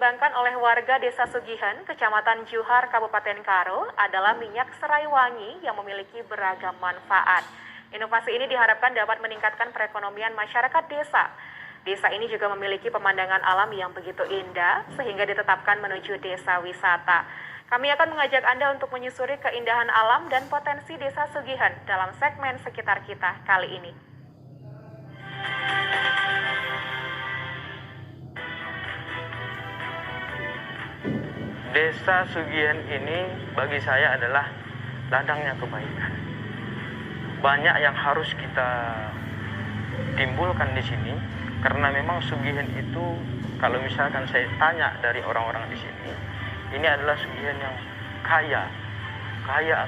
dikembangkan oleh warga Desa Sugihan, Kecamatan Juhar, Kabupaten Karo adalah minyak serai wangi yang memiliki beragam manfaat. Inovasi ini diharapkan dapat meningkatkan perekonomian masyarakat desa. Desa ini juga memiliki pemandangan alam yang begitu indah sehingga ditetapkan menuju desa wisata. Kami akan mengajak Anda untuk menyusuri keindahan alam dan potensi Desa Sugihan dalam segmen Sekitar Kita kali ini. Desa Sugihan ini bagi saya adalah ladangnya kebaikan. Banyak yang harus kita timbulkan di sini karena memang Sugihan itu kalau misalkan saya tanya dari orang-orang di sini, ini adalah Sugihan yang kaya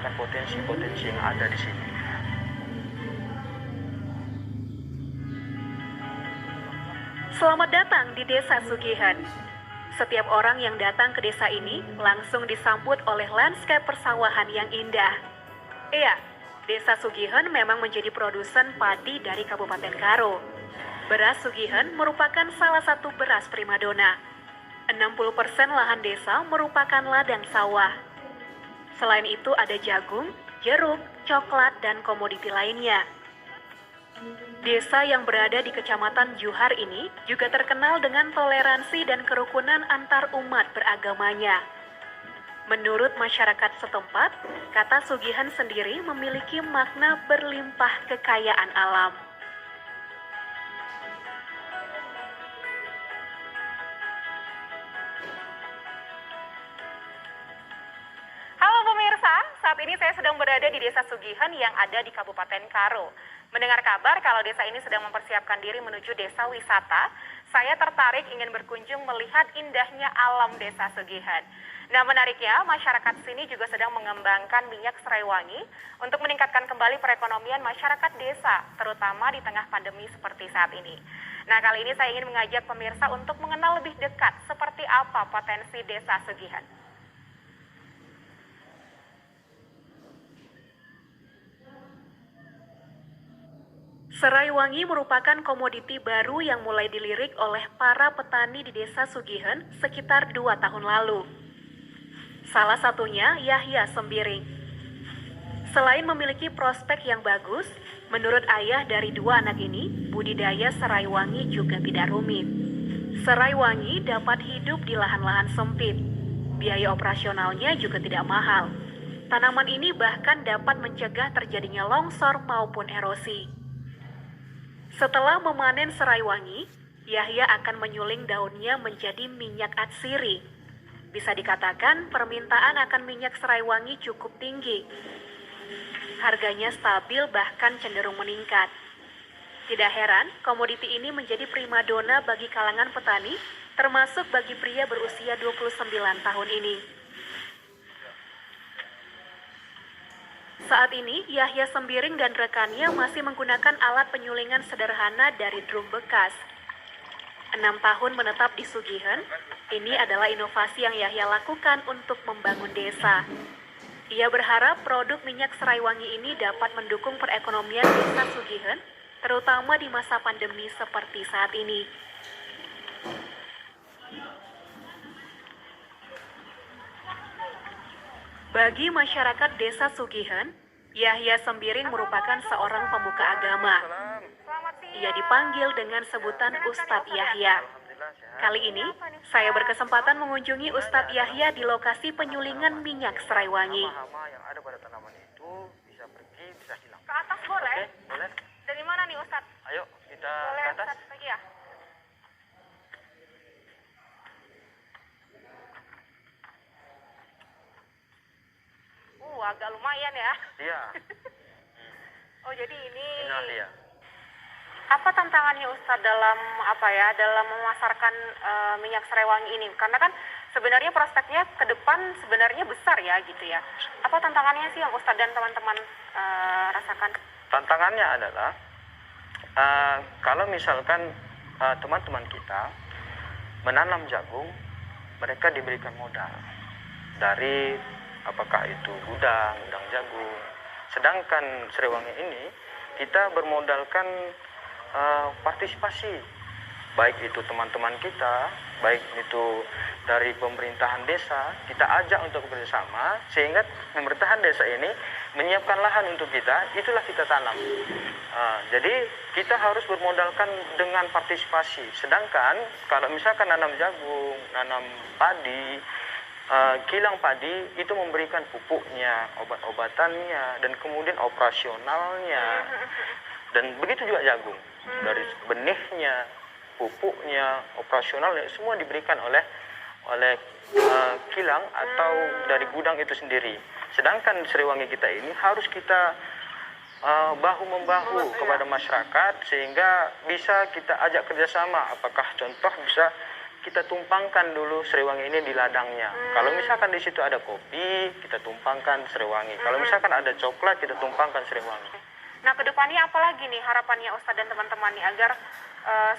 akan potensi-potensi yang ada di sini. Selamat datang di Desa Sugihan. Setiap orang yang datang ke desa ini langsung disambut oleh landscape persawahan yang indah. Iya, Desa Sugihan memang menjadi produsen padi dari Kabupaten Karo. Beras Sugihan merupakan salah satu beras primadona. 60% lahan desa merupakan ladang sawah. Selain itu ada jagung, jeruk, coklat, dan komoditi lainnya. Desa yang berada di Kecamatan Juhar ini juga terkenal dengan toleransi dan kerukunan antar umat beragamanya. Menurut masyarakat setempat, kata Sugihan sendiri memiliki makna berlimpah kekayaan alam. Halo pemirsa, saat ini saya sedang berada di Desa Sugihan yang ada di Kabupaten Karo. Mendengar kabar kalau desa ini sedang mempersiapkan diri menuju desa wisata, saya tertarik ingin berkunjung melihat indahnya alam Desa Sugihan. Nah, menariknya masyarakat sini juga sedang mengembangkan minyak serai wangi untuk meningkatkan kembali perekonomian masyarakat desa, terutama di tengah pandemi seperti saat ini. Nah, kali ini saya ingin mengajak pemirsa untuk mengenal lebih dekat seperti apa potensi Desa Sugihan. Serai wangi merupakan komoditi baru yang mulai dilirik oleh para petani di Desa Sugihan sekitar 2 tahun lalu. Salah satunya Yahya Sembiring. Selain memiliki prospek yang bagus, menurut ayah dari 2 anak ini, budidaya serai wangi juga tidak rumit. Serai wangi dapat hidup di lahan-lahan sempit. Biaya operasionalnya juga tidak mahal. Tanaman ini bahkan dapat mencegah terjadinya longsor maupun erosi. Setelah memanen serai wangi, Yahya akan menyuling daunnya menjadi minyak atsiri. Bisa dikatakan permintaan akan minyak serai wangi cukup tinggi. Harganya stabil bahkan cenderung meningkat. Tidak heran, komoditi ini menjadi primadona bagi kalangan petani, termasuk bagi pria berusia 29 tahun ini. Saat ini, Yahya Sembiring dan rekannya masih menggunakan alat penyulingan sederhana dari drum bekas. 6 tahun menetap di Sugihan, ini adalah inovasi yang Yahya lakukan untuk membangun desa. Ia berharap produk minyak serai wangi ini dapat mendukung perekonomian Desa Sugihan, terutama di masa pandemi seperti saat ini. Bagi masyarakat Desa Sugihan, Yahya Sembiring merupakan seorang pemuka agama. Ia dipanggil dengan sebutan Ustadz Yahya. Kali ini, saya berkesempatan mengunjungi Ustadz Yahya di lokasi penyulingan minyak serai wangi. Yang ada pada tanaman itu bisa pergi, bisa hilang. Ke atas boleh? Oke, boleh. Dari mana nih Ustadz? Ayo, kita Boleh ke atas. Ustadz pergi ya? Agak lumayan ya. Iya. Oh, jadi ini Inilah dia. apa tantangannya Ustadz dalam memasarkan minyak serai wangi ini? Karena kan sebenarnya prospeknya ke depan sebenarnya besar ya gitu ya. Apa tantangannya sih yang Ustadz dan teman-teman rasakan? Tantangannya adalah kalau misalkan teman-teman kita menanam jagung, mereka diberikan modal dari apakah itu gudang jagung. Sedangkan serai wangi ini kita bermodalkan partisipasi baik itu teman-teman kita, baik itu dari pemerintahan desa, kita ajak untuk bekerjasama sehingga pemerintahan desa ini menyiapkan lahan untuk kita, itulah kita tanam. Jadi kita harus bermodalkan dengan partisipasi. Sedangkan kalau misalkan nanam jagung, nanam padi, kilang padi itu memberikan pupuknya, obat-obatannya, dan kemudian operasionalnya. Dan begitu juga jagung, dari benihnya, pupuknya, operasionalnya, semua diberikan oleh kilang atau dari gudang itu sendiri. Sedangkan Sriwangi kita ini harus kita bahu-membahu kepada masyarakat sehingga bisa kita ajak kerjasama. Apakah contoh bisa kita tumpangkan dulu Sriwangi ini di ladangnya. Kalau misalkan di situ ada kopi, kita tumpangkan Sriwangi. Kalau misalkan ada coklat, kita tumpangkan Sriwangi. Nah, kedepannya apa lagi nih harapannya Ustadz dan teman-teman nih agar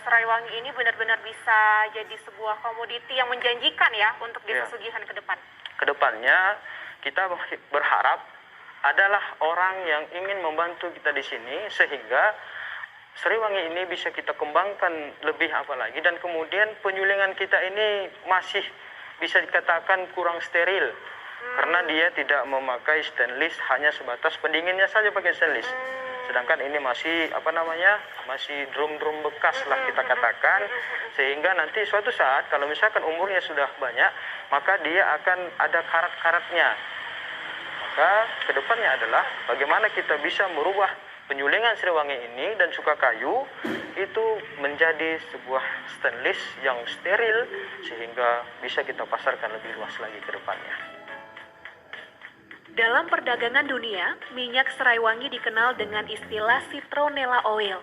Sriwangi ini benar-benar bisa jadi sebuah komoditi yang menjanjikan ya untuk desa Sugihan ke depan? Kedepannya kita berharap adalah orang yang ingin membantu kita di sini sehingga Sriwangi ini bisa kita kembangkan lebih apalagi, dan kemudian penyulingan kita ini masih bisa dikatakan kurang steril karena dia tidak memakai stainless, hanya sebatas pendinginnya saja pakai stainless. Sedangkan ini masih masih drum-drum bekas lah kita katakan, sehingga nanti suatu saat kalau misalkan umurnya sudah banyak maka dia akan ada karat-karatnya. Maka kedepannya adalah bagaimana kita bisa merubah penyulingan Sriwangi ini dan cuka kayu itu menjadi sebuah stainless yang steril sehingga bisa kita pasarkan lebih luas lagi ke depannya. Dalam perdagangan dunia, minyak Sriwangi dikenal dengan istilah citronella oil.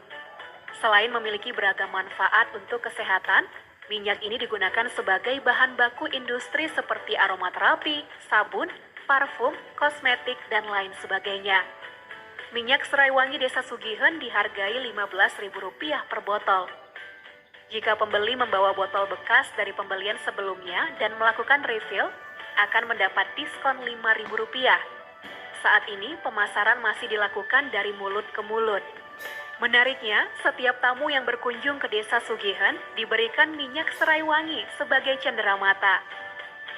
Selain memiliki beragam manfaat untuk kesehatan, minyak ini digunakan sebagai bahan baku industri seperti aromaterapi, sabun, parfum, kosmetik, dan lain sebagainya. Minyak Sriwangi Desa Sugihan dihargai Rp15.000 per botol. Jika pembeli membawa botol bekas dari pembelian sebelumnya dan melakukan refill, akan mendapat diskon Rp5.000. Saat ini pemasaran masih dilakukan dari mulut ke mulut. Menariknya, setiap tamu yang berkunjung ke Desa Sugihan diberikan minyak Sriwangi sebagai cenderamata.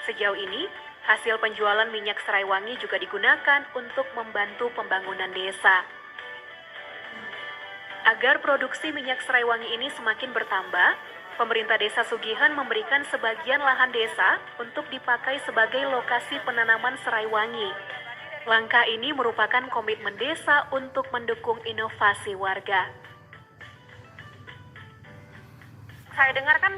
Sejauh ini, hasil penjualan minyak Sriwangi juga digunakan untuk membantu pembangunan desa. Agar produksi minyak Sriwangi ini semakin bertambah, pemerintah Desa Sugihan memberikan sebagian lahan desa untuk dipakai sebagai lokasi penanaman Sriwangi. Langkah ini merupakan komitmen desa untuk mendukung inovasi warga. Saya dengar kan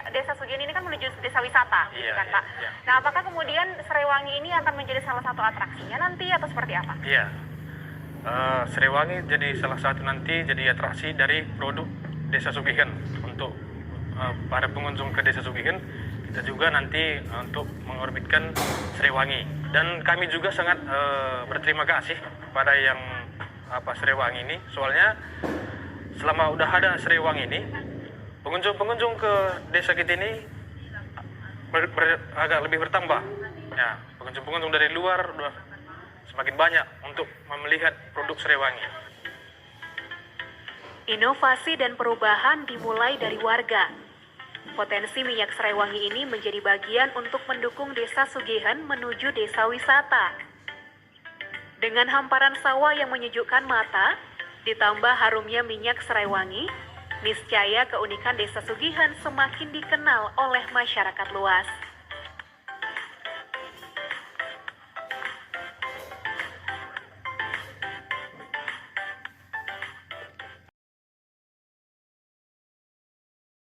Desa Sugihan ini kan menuju desa wisata, kan Pak? Iya. Nah, apakah kemudian Sriwangi ini akan menjadi salah satu atraksinya nanti atau seperti apa? Iya, Sriwangi jadi salah satu nanti jadi atraksi dari produk Desa Sugihan untuk para pengunjung ke Desa Sugihan. Kita juga nanti untuk mengorbitkan Sriwangi, dan kami juga sangat berterima kasih kepada yang Sriwangi ini, soalnya selama udah ada Sriwangi ini, pengunjung-pengunjung ke desa kita ini agak lebih bertambah. Ya, pengunjung-pengunjung dari luar udah semakin banyak untuk melihat produk Sriwangi. Inovasi dan perubahan dimulai dari warga. Potensi minyak Sriwangi ini menjadi bagian untuk mendukung Desa Sugihan menuju desa wisata. Dengan hamparan sawah yang menyejukkan mata, ditambah harumnya minyak Sriwangi, niscaya keunikan Desa Sugihan semakin dikenal oleh masyarakat luas.